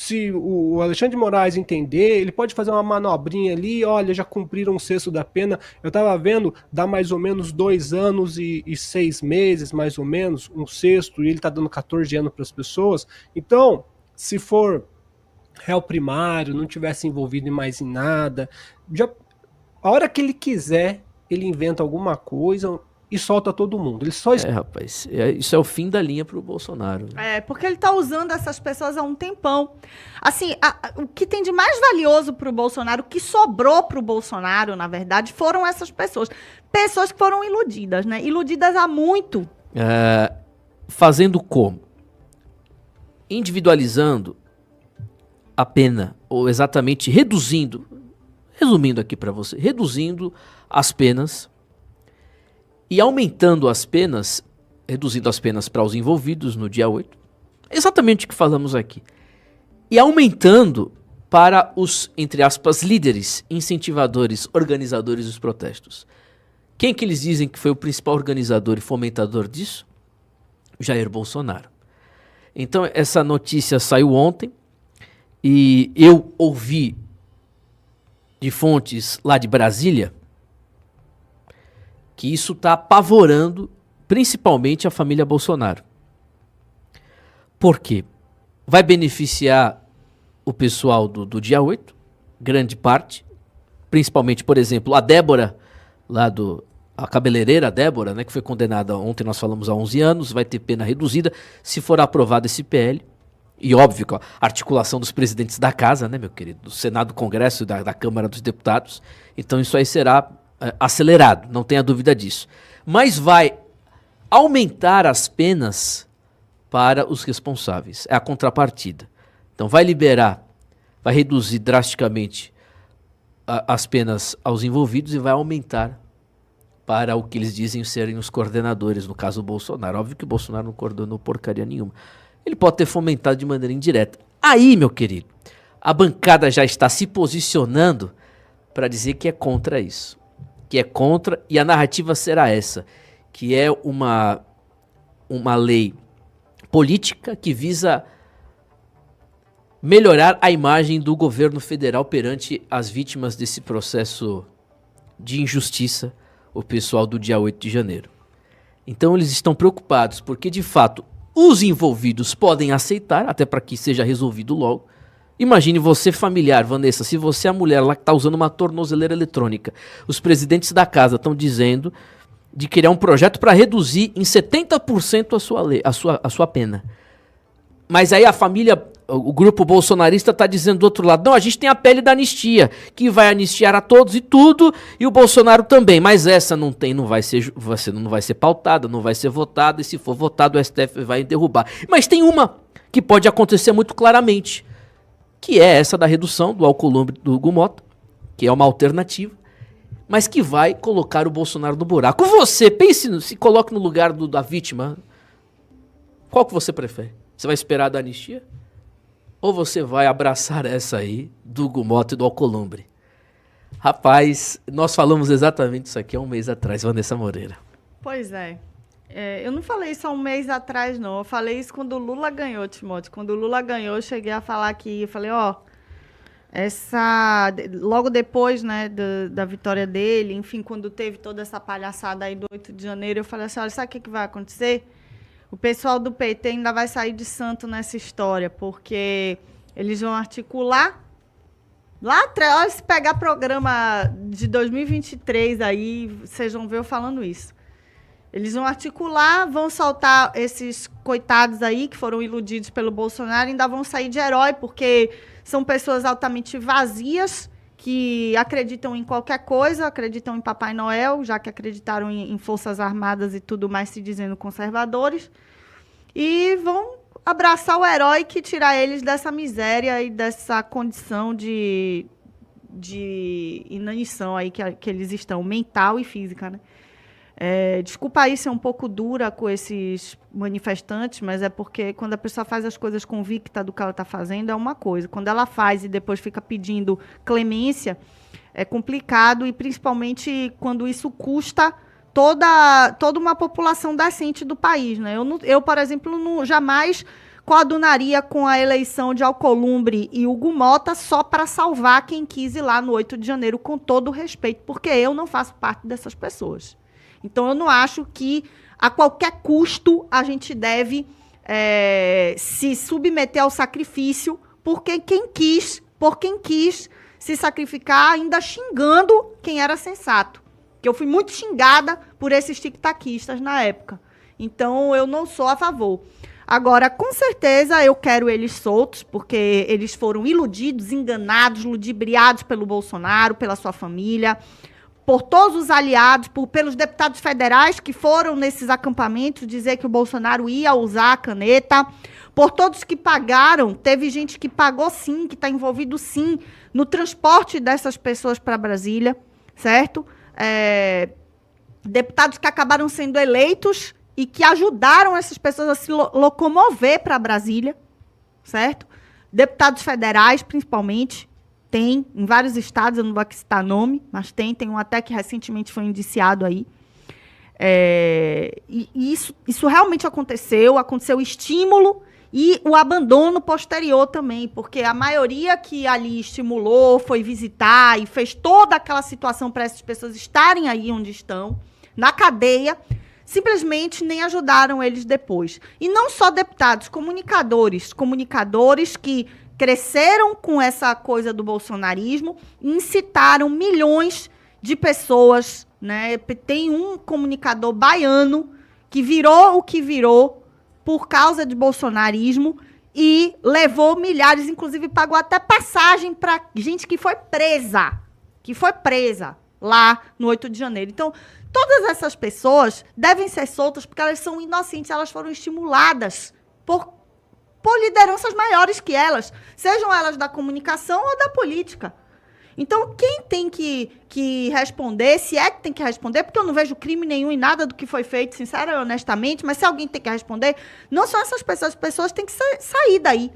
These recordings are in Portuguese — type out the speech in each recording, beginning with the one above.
Se o Alexandre de Moraes entender, ele pode fazer uma manobrinha ali, olha, já cumpriram um sexto da pena. Eu tava vendo, dá mais ou menos 2 anos e 6 meses, mais ou menos, um sexto, e ele tá dando 14 anos para as pessoas. Então, se for réu primário, não tivesse envolvido mais em nada, já, a hora que ele quiser, ele inventa alguma coisa e solta todo mundo. Ele só Rapaz, isso é o fim da linha pro Bolsonaro. Porque ele tá usando essas pessoas há um tempão. Assim, o que tem de mais valioso pro Bolsonaro, o que sobrou pro Bolsonaro, na verdade, foram essas pessoas. Pessoas que foram iludidas, né? Iludidas há muito. Fazendo como? Individualizando a pena, ou exatamente reduzindo, resumindo aqui para você, reduzindo as penas e aumentando as penas, reduzindo as penas para os envolvidos no dia 8, exatamente o que falamos aqui, e aumentando para os, entre aspas, líderes, incentivadores, organizadores dos protestos. Quem que eles dizem que foi o principal organizador e fomentador disso? Jair Bolsonaro. Então essa notícia saiu ontem, e eu ouvi de fontes lá de Brasília que isso está apavorando principalmente a família Bolsonaro. Por quê? Vai beneficiar o pessoal do dia 8, grande parte, principalmente, por exemplo, a Débora, a cabeleireira Débora, né, que foi condenada ontem, nós falamos, a 11 anos, vai ter pena reduzida se for aprovado esse PL. E óbvio, a articulação dos presidentes da casa, né, meu querido, do Senado, do Congresso e da Câmara dos Deputados. Então isso aí será acelerado, não tenha dúvida disso. Mas vai aumentar as penas para os responsáveis. É a contrapartida. Então vai liberar, vai reduzir drasticamente as penas aos envolvidos e vai aumentar para o que eles dizem serem os coordenadores, no caso o Bolsonaro. Óbvio que o Bolsonaro não coordenou porcaria nenhuma. Ele pode ter fomentado de maneira indireta. Aí, meu querido, a bancada já está se posicionando para dizer que é contra isso. Que é contra, e a narrativa será essa, que é uma lei política que visa melhorar a imagem do governo federal perante as vítimas desse processo de injustiça, o pessoal do dia 8 de janeiro. Então eles estão preocupados porque, de fato, os envolvidos podem aceitar, até para que seja resolvido logo. Imagine você familiar, Vanessa, se você é a mulher lá que está usando uma tornozeleira eletrônica. Os presidentes da casa estão dizendo de criar um projeto para reduzir em 70% a sua pena. Mas aí a família, o grupo bolsonarista está dizendo do outro lado, não, a gente tem a pele da anistia, que vai anistiar a todos e tudo, e o Bolsonaro também, mas essa não vai ser pautada, não vai ser votada, e se for votado o STF vai derrubar. Mas tem uma que pode acontecer muito claramente, que é essa da redução do alcolumbre do Hugo Mota, que é uma alternativa, mas que vai colocar o Bolsonaro no buraco. Você, pense, se coloque no lugar da vítima, qual que você prefere? Você vai esperar da anistia? Ou você vai abraçar essa aí do Hugo Mota e do alcolumbre? Rapaz, nós falamos exatamente isso aqui há um mês atrás, Vanessa Moreira. Pois é. Eu não falei isso há um mês atrás, não. Eu falei isso quando o Lula ganhou, Timóteo. Quando o Lula ganhou, eu cheguei a falar aqui. Eu falei, logo depois, né, da vitória dele, enfim, quando teve toda essa palhaçada aí do 8 de janeiro, eu falei assim, olha, sabe o que vai acontecer? O pessoal do PT ainda vai sair de santo nessa história, porque eles vão articular lá atrás. Olha, se pegar programa de 2023 aí, vocês vão ver eu falando isso. Eles vão articular, vão soltar esses coitados aí que foram iludidos pelo Bolsonaro, ainda vão sair de herói, porque são pessoas altamente vazias, que acreditam em qualquer coisa, acreditam em Papai Noel, já que acreditaram em Forças Armadas e tudo mais, se dizendo conservadores, e vão abraçar o herói que tirar eles dessa miséria e dessa condição de inanição aí que eles estão, mental e física, né? Desculpa aí ser um pouco dura com esses manifestantes, mas é porque quando a pessoa faz as coisas convicta do que ela está fazendo, é uma coisa. Quando ela faz e depois fica pedindo clemência, é complicado, e principalmente quando isso custa toda uma população decente do país, né? Eu, por exemplo, jamais coadunaria com a eleição de Alcolumbre e Hugo Mota só para salvar quem quis ir lá no 8 de janeiro, com todo o respeito, porque eu não faço parte dessas pessoas. Então, eu não acho que, a qualquer custo, a gente deve se submeter ao sacrifício por quem quis se sacrificar, ainda xingando quem era sensato. Que eu fui muito xingada por esses tic-taquistas na época. Então, eu não sou a favor. Agora, com certeza, eu quero eles soltos, porque eles foram iludidos, enganados, ludibriados pelo Bolsonaro, pela sua família, por todos os aliados, pelos deputados federais que foram nesses acampamentos dizer que o Bolsonaro ia usar a caneta, por todos que pagaram. Teve gente que pagou sim, que está envolvido sim no transporte dessas pessoas para Brasília, certo? Deputados que acabaram sendo eleitos e que ajudaram essas pessoas a se locomover para Brasília, certo? Deputados federais, principalmente, tem em vários estados, eu não vou aqui citar nome, mas tem um até que recentemente foi indiciado aí. E isso realmente aconteceu estímulo e o abandono posterior também, porque a maioria que ali estimulou, foi visitar e fez toda aquela situação para essas pessoas estarem aí onde estão, na cadeia, simplesmente nem ajudaram eles depois. E não só deputados, comunicadores que cresceram com essa coisa do bolsonarismo, incitaram milhões de pessoas, né? Tem um comunicador baiano que virou o que virou por causa de bolsonarismo e levou milhares, inclusive pagou até passagem para gente que foi presa lá no 8 de janeiro. Então, todas essas pessoas devem ser soltas porque elas são inocentes, elas foram estimuladas por lideranças maiores que elas, sejam elas da comunicação ou da política. Então, quem tem que responder, se é que tem que responder, porque eu não vejo crime nenhum em nada do que foi feito, sincera e honestamente, mas se alguém tem que responder, não são essas pessoas, as pessoas têm que sair daí,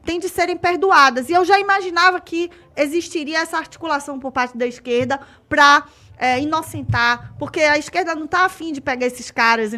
tem de serem perdoadas. E eu já imaginava que existiria essa articulação por parte da esquerda para inocentar, porque a esquerda não está afim de pegar esses caras,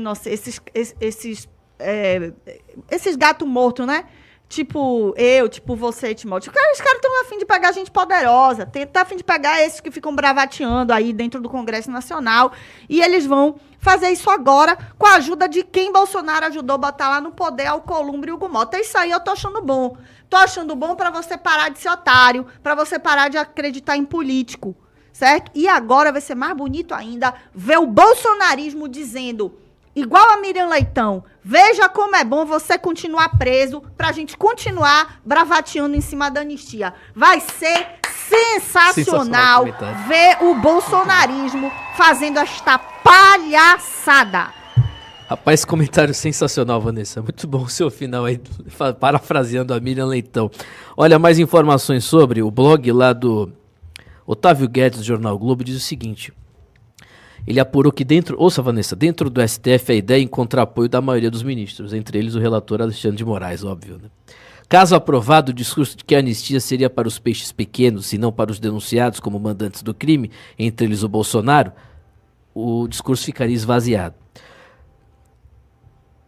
esses gatos mortos, né? Tipo eu, tipo você, Timóteo. Os caras estão afim de pegar gente poderosa, tá afim de pegar esses que ficam bravateando aí dentro do Congresso Nacional, e eles vão fazer isso agora com a ajuda de quem Bolsonaro ajudou a botar lá no poder, Alcolumbre e Hugo Mota. Isso aí eu tô achando bom. Tô achando bom para você parar de ser otário, para você parar de acreditar em político, certo? E agora vai ser mais bonito ainda ver o bolsonarismo dizendo, igual a Miriam Leitão, veja como é bom você continuar preso pra gente continuar bravateando em cima da anistia. Vai ser sensacional ver o bolsonarismo fazendo esta palhaçada. Rapaz, comentário sensacional, Vanessa. Muito bom o seu final aí, parafraseando a Miriam Leitão. Olha, mais informações sobre o blog lá do Otávio Guedes, do Jornal Globo, diz o seguinte... Ele apurou que ouça, Vanessa, dentro do STF a ideia é encontrar apoio da maioria dos ministros, entre eles o relator Alexandre de Moraes, óbvio, né? Caso aprovado, o discurso de que a anistia seria para os peixes pequenos e não para os denunciados como mandantes do crime, entre eles o Bolsonaro, o discurso ficaria esvaziado.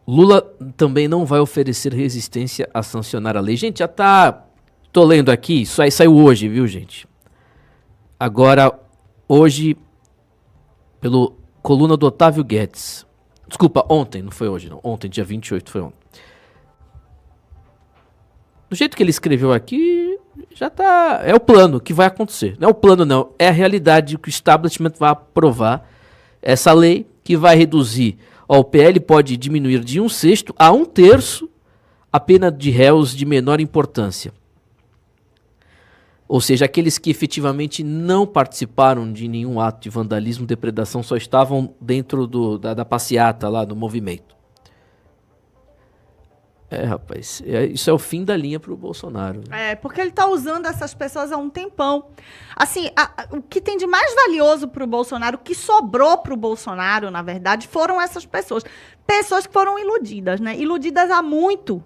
Lula também não vai oferecer resistência a sancionar a lei. Gente, tô lendo aqui, isso aí saiu hoje, viu, gente? Agora, hoje... pelo coluna do Otávio Guedes. Desculpa, ontem, não foi hoje não. Ontem, dia 28, foi ontem. Do jeito que ele escreveu aqui, já tá... É o plano que vai acontecer. Não é o plano não, é a realidade que o establishment vai aprovar essa lei que vai reduzir... o PL pode diminuir de 1/6 a 1/3 a pena de réus de menor importância. Ou seja, aqueles que efetivamente não participaram de nenhum ato de vandalismo, depredação, só estavam dentro da passeata lá, do movimento. Rapaz, isso é o fim da linha pro Bolsonaro. Porque ele tá usando essas pessoas há um tempão. Assim, o que tem de mais valioso pro Bolsonaro, o que sobrou pro Bolsonaro, na verdade, foram essas pessoas. Pessoas que foram iludidas, né? Iludidas há muito.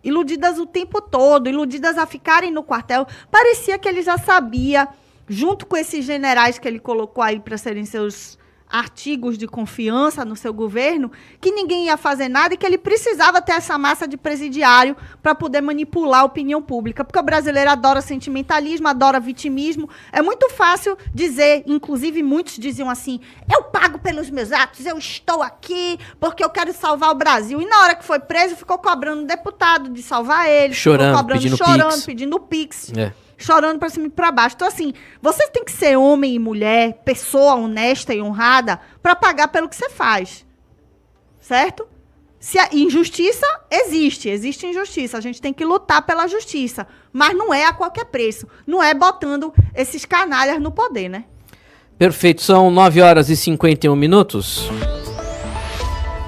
Iludidas o tempo todo, iludidas a ficarem no quartel. Parecia que ele já sabia, junto com esses generais que ele colocou aí para serem seus artigos de confiança no seu governo, que ninguém ia fazer nada e que ele precisava ter essa massa de presidiário para poder manipular a opinião pública, porque o brasileiro adora sentimentalismo, adora vitimismo. É muito fácil dizer, inclusive muitos diziam assim, eu pago pelos meus atos, eu estou aqui porque eu quero salvar o Brasil. E na hora que foi preso, ficou cobrando deputado de salvar ele, chorando, ficou cobrando, pedindo pedindo pix. É. Chorando para cima e para baixo. Então, assim, você tem que ser homem e mulher, pessoa honesta e honrada, para pagar pelo que você faz. Certo? Se a injustiça existe injustiça. A gente tem que lutar pela justiça. Mas não é a qualquer preço. Não é botando esses canalhas no poder, né? Perfeito, são 9h51.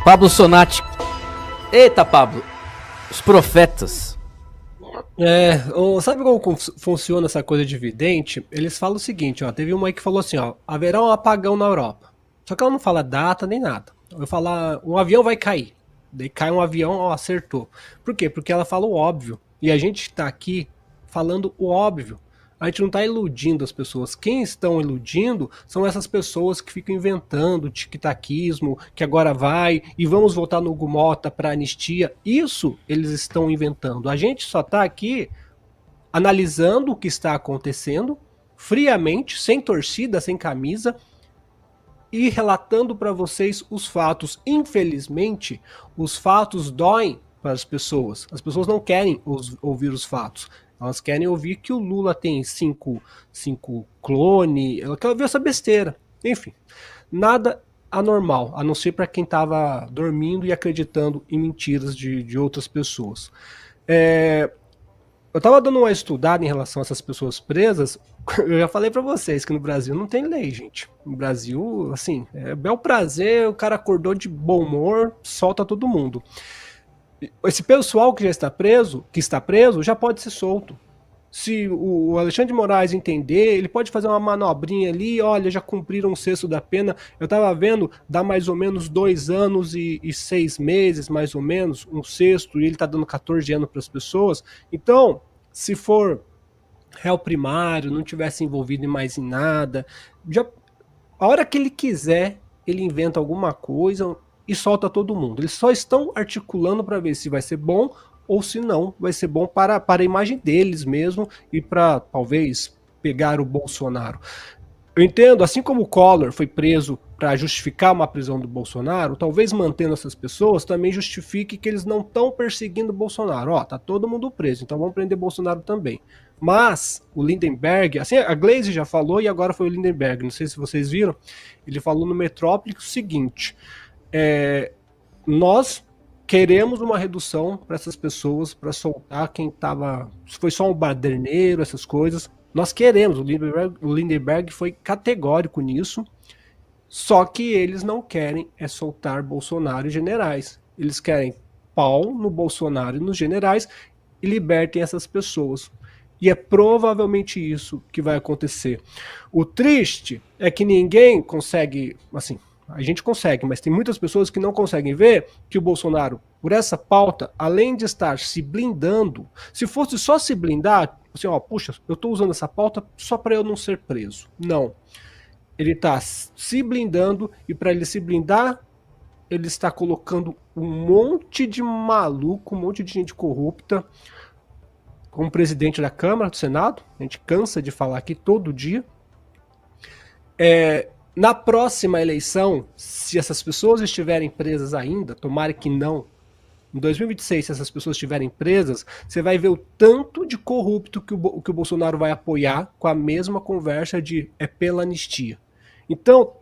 Pablo Sonati. Eita, Pablo. Os profetas. Sabe como funciona essa coisa de vidente? Eles falam o seguinte, ó, teve uma aí que falou assim, ó, haverá um apagão na Europa. Só que ela não fala data nem nada. Eu falar, um avião vai cair. Daí cai um avião, ó, acertou. Por quê? Porque ela fala o óbvio. E a gente tá aqui falando o óbvio. A gente não tá iludindo as pessoas. Quem estão iludindo são essas pessoas que ficam inventando tic-taquismo, que agora vai, e vamos votar no Hugo Mota para anistia. Isso eles estão inventando. A gente só tá aqui analisando o que está acontecendo, friamente, sem torcida, sem camisa, e relatando para vocês os fatos. Infelizmente, os fatos doem para as pessoas. As pessoas não querem ouvir os fatos. Elas querem ouvir que o Lula tem cinco clones. Ela quer ouvir essa besteira. Enfim, nada anormal, a não ser para quem estava dormindo e acreditando em mentiras de outras pessoas. Eu estava dando uma estudada em relação a essas pessoas presas. Eu já falei para vocês que no Brasil não tem lei, gente. No Brasil, assim, é bel prazer, o cara acordou de bom humor, solta todo mundo. Esse pessoal que já está preso, já pode ser solto. Se o Alexandre de Moraes entender, ele pode fazer uma manobrinha ali, olha, já cumpriram um sexto da pena. Eu estava vendo, dá mais ou menos 2 anos e 6 meses, mais ou menos, um sexto, e ele está dando 14 anos para as pessoas. Então, se for réu primário, não tivesse envolvido mais em nada, a hora que ele quiser, ele inventa alguma coisa e solta todo mundo. Eles só estão articulando para ver se vai ser bom ou se não vai ser bom para a imagem deles mesmo e para talvez pegar o Bolsonaro. Eu entendo, assim como o Collor foi preso para justificar uma prisão do Bolsonaro, talvez mantendo essas pessoas também justifique que eles não estão perseguindo o Bolsonaro. Ó, tá todo mundo preso, então vamos prender Bolsonaro também. Mas o Lindenberg, assim, a Glaze já falou e agora foi o Lindenberg, não sei se vocês viram, ele falou no Metrópole o seguinte: nós queremos uma redução para essas pessoas, para soltar quem estava, se foi só um baderneiro, essas coisas. Nós queremos, o Lindenberg foi categórico nisso, só que eles não querem soltar Bolsonaro e generais. Eles querem pau no Bolsonaro e nos generais e libertem essas pessoas. E é provavelmente isso que vai acontecer. O triste é que ninguém consegue, assim, a gente consegue, mas tem muitas pessoas que não conseguem ver que o Bolsonaro, por essa pauta, além de estar se blindando, se fosse só se blindar, assim, ó, puxa, eu estou usando essa pauta só para eu não ser preso. Não. Ele está se blindando e para ele se blindar, ele está colocando um monte de maluco, um monte de gente corrupta como presidente da Câmara, do Senado. A gente cansa de falar aqui todo dia. Na próxima eleição, se essas pessoas estiverem presas ainda, tomara que não, em 2026, se essas pessoas estiverem presas, você vai ver o tanto de corrupto que o Bolsonaro vai apoiar com a mesma conversa de pela anistia. Então,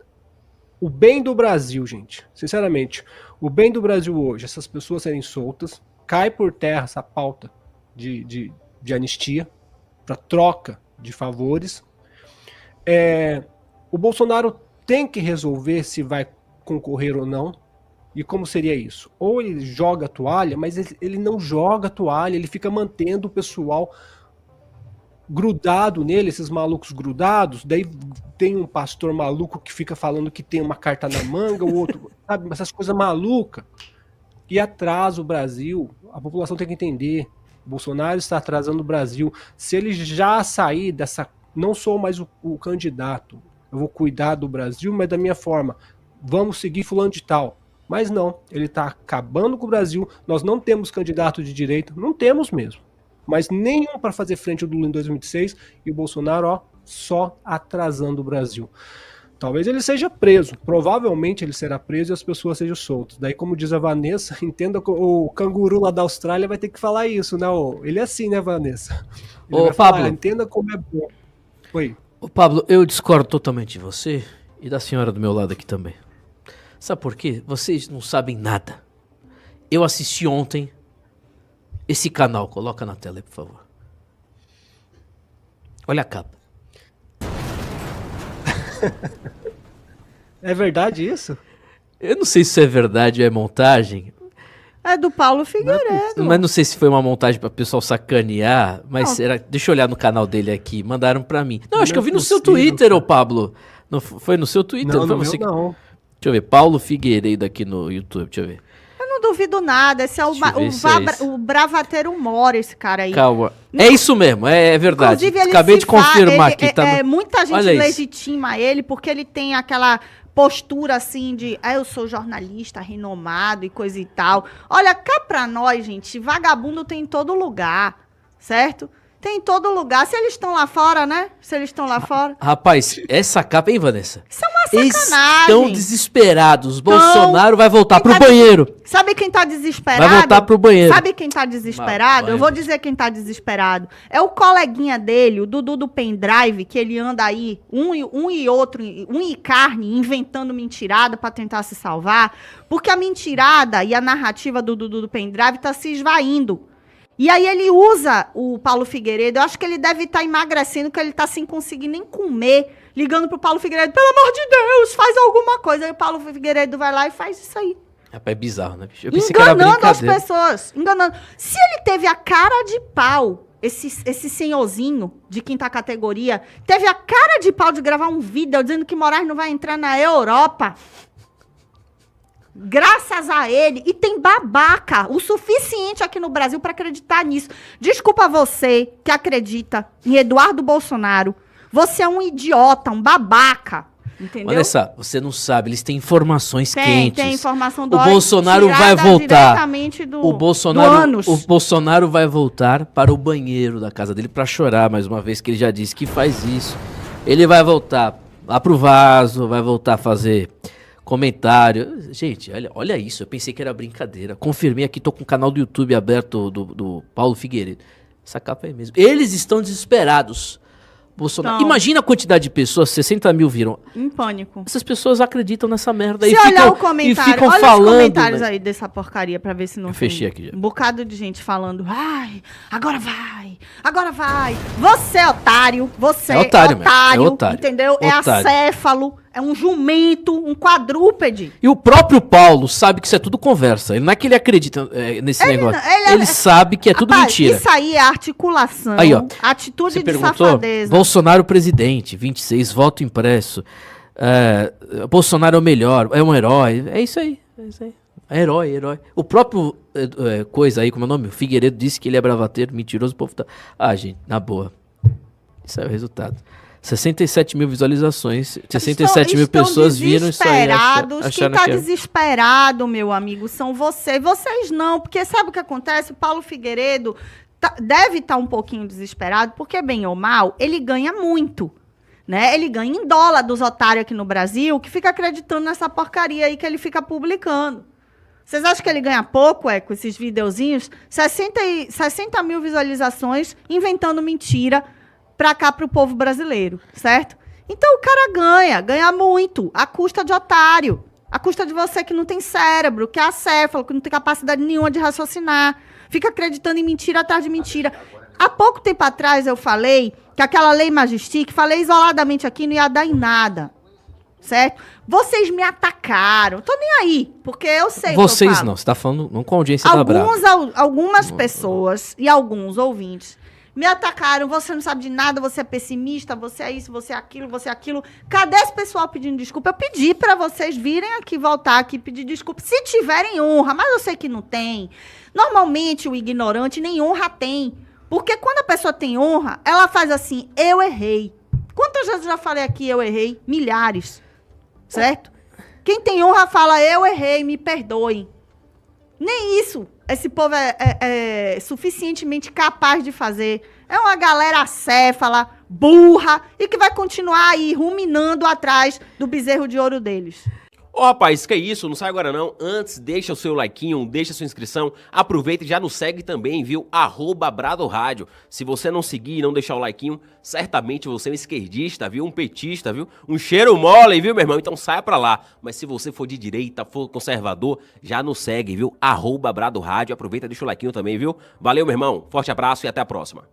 o bem do Brasil, gente, sinceramente, o bem do Brasil hoje, essas pessoas serem soltas, cai por terra essa pauta de anistia para troca de favores. O Bolsonaro tem que resolver se vai concorrer ou não. E como seria isso? Ou ele joga a toalha, mas ele não joga a toalha, ele fica mantendo o pessoal grudado nele, esses malucos grudados. Daí tem um pastor maluco que fica falando que tem uma carta na manga, o outro, sabe, essas coisas malucas. E atrasa o Brasil. A população tem que entender. O Bolsonaro está atrasando o Brasil. Se ele já sair dessa... Não sou mais o candidato. eu vou cuidar do Brasil, mas da minha forma. Vamos seguir fulano de tal. Mas não, ele está acabando com o Brasil. Nós não temos candidato de direita, não temos mesmo. Mas nenhum para fazer frente ao Lula em 2006 e o Bolsonaro, ó, só atrasando o Brasil. Talvez ele seja preso, provavelmente ele será preso e as pessoas sejam soltas. Daí, como diz a Vanessa, entenda que o canguru lá da Austrália vai ter que falar isso, né? Ele é assim, né, Vanessa? Ele vai Pablo. falar, entenda como é bom. Oi. Ô, Pablo, eu discordo totalmente de você e da senhora do meu lado aqui também. Sabe por quê? Vocês não sabem nada. Eu assisti ontem esse canal. Coloca na tela aí, por favor. Olha a capa. É verdade isso? Eu não sei se isso é verdade ou é montagem. É do Paulo Figueiredo. Mas não sei se foi uma montagem para o pessoal sacanear. Mas será... Deixa eu olhar no canal dele aqui. Mandaram para mim. Não, acho que eu vi no seu Twitter, ô Pablo. Não, foi no seu Twitter? Não, foi no você meu, não. Deixa eu ver, Paulo Figueiredo aqui no YouTube, deixa eu ver. Eu não duvido nada, esse é o bravateiro Mora, esse cara aí. Calma, é isso mesmo, é verdade. Inclusive, ele acabei de confirmar aqui. Tá muita gente Olha legitima ele, porque ele tem aquela postura assim de, eu sou jornalista renomado e coisa e tal. Olha, cá pra nós, gente, vagabundo tem em todo lugar, certo? Tem em todo lugar. Se eles estão lá fora, né? Se eles estão lá fora. Rapaz, essa capa, hein, Vanessa? Isso é uma sacanagem. Estão desesperados. Bolsonaro vai voltar pro banheiro. Sabe quem tá desesperado? Vai voltar pro banheiro. Sabe quem tá desesperado? Eu vou dizer quem tá desesperado. É o coleguinha dele, o Dudu do pendrive, que ele anda aí, um e outro, um e carne, inventando mentirada pra tentar se salvar. Porque a mentirada e a narrativa do Dudu do pendrive tá se esvaindo. E aí ele usa o Paulo Figueiredo, eu acho que ele deve estar emagrecendo, que ele está sem conseguir nem comer, ligando pro Paulo Figueiredo, pelo amor de Deus, faz alguma coisa. Aí o Paulo Figueiredo vai lá e faz isso aí. Rapaz, é bizarro, né, bicho? Eu pensei que era enganando as brincadeira. pessoas, enganando. Se ele teve a cara de pau, esse senhorzinho de quinta categoria, teve a cara de pau de gravar um vídeo dizendo que Moraes não vai entrar na Europa... Graças a ele, e tem babaca o suficiente aqui no Brasil para acreditar nisso. Desculpa você que acredita em Eduardo Bolsonaro. Você é um idiota, um babaca. Entendeu? Olha só, você não sabe, eles têm informações quentes. Tem informação do O Bolsonaro vai voltar. O do Bolsonaro vai voltar para o banheiro da casa dele para chorar mais uma vez, que ele já disse que faz isso. Ele vai voltar lá pro vaso, vai voltar a fazer comentário. Gente, olha isso. Eu pensei que era brincadeira. Confirmei aqui, tô com o canal do YouTube aberto do Paulo Figueiredo. Essa capa é mesmo. Eles estão desesperados. Bolsonaro. Então, imagina a quantidade de pessoas, 60 mil viram. Em pânico. Essas pessoas acreditam nessa merda Se e olhar ficam, o comentário, e ficam olha falando. os comentários né? aí dessa porcaria pra ver se não Eu fechei aqui já. Um bocado de gente falando, ai, agora vai, agora vai. Você, otário, você, É otário mesmo, é otário. Entendeu? Otário. É acéfalo, é um jumento, um quadrúpede. E o próprio Paulo sabe que isso é tudo conversa. Ele não é que ele acredita nesse negócio. Ele sabe que é tudo mentira. Isso aí é articulação, Aí, ó, atitude você de perguntou? safadeza. Bolsonaro presidente, 26, voto impresso. Bolsonaro é o melhor, é um herói. É isso aí, é isso aí. É herói. O próprio coisa aí, como é o nome? O Figueiredo disse que ele é bravateiro, mentiroso, o povo tá... Ah, gente, na boa. Isso é o resultado. 67 mil visualizações, 67 mil pessoas viram isso aí. Quem tá desesperado, meu amigo, são vocês. Vocês não, porque sabe o que acontece? O Paulo Figueiredo deve estar um pouquinho desesperado, porque bem ou mal, ele ganha muito. Né? Ele ganha em dólar dos otários aqui no Brasil, que fica acreditando nessa porcaria aí que ele fica publicando. Vocês acham que ele ganha pouco, com esses videozinhos? 60 mil visualizações inventando mentira pra cá, pro povo brasileiro, certo? Então o cara ganha muito, à custa de otário, à custa de você que não tem cérebro, que é acéfalo, que não tem capacidade nenhuma de raciocinar, fica acreditando em mentira atrás de mentira. Há pouco tempo atrás eu falei que aquela lei Majestic, falei isoladamente aqui, não ia dar em nada, certo? Vocês me atacaram, tô nem aí, porque eu sei. Vocês não, você tá falando não com a audiência da Brava. Algumas pessoas e alguns ouvintes me atacaram, você não sabe de nada, você é pessimista, você é isso, você é aquilo, você é aquilo. Cadê esse pessoal pedindo desculpa? Eu pedi para vocês virem aqui, voltar aqui, pedir desculpa, se tiverem honra, mas eu sei que não tem. Normalmente o ignorante nem honra tem, porque quando a pessoa tem honra, ela faz assim, eu errei. Quantas vezes eu já falei aqui, eu errei? Milhares. Certo? Quem tem honra fala, eu errei, me perdoem. Nem isso esse povo é suficientemente capaz de fazer. É uma galera acéfala, burra, e que vai continuar aí ruminando atrás do bezerro de ouro deles. Ô rapaz, que isso, não sai agora não. Antes, deixa o seu likeinho, deixa a sua inscrição. Aproveita e já nos segue também, viu? @BradoRádio. Se você não seguir e não deixar o likeinho, certamente você é um esquerdista, viu? Um petista, viu? Um cheiro mole, viu, meu irmão? Então saia pra lá. Mas se você for de direita, for conservador, já nos segue, viu? @BradoRádio. Aproveita e deixa o likeinho também, viu? Valeu, meu irmão. Forte abraço e até a próxima.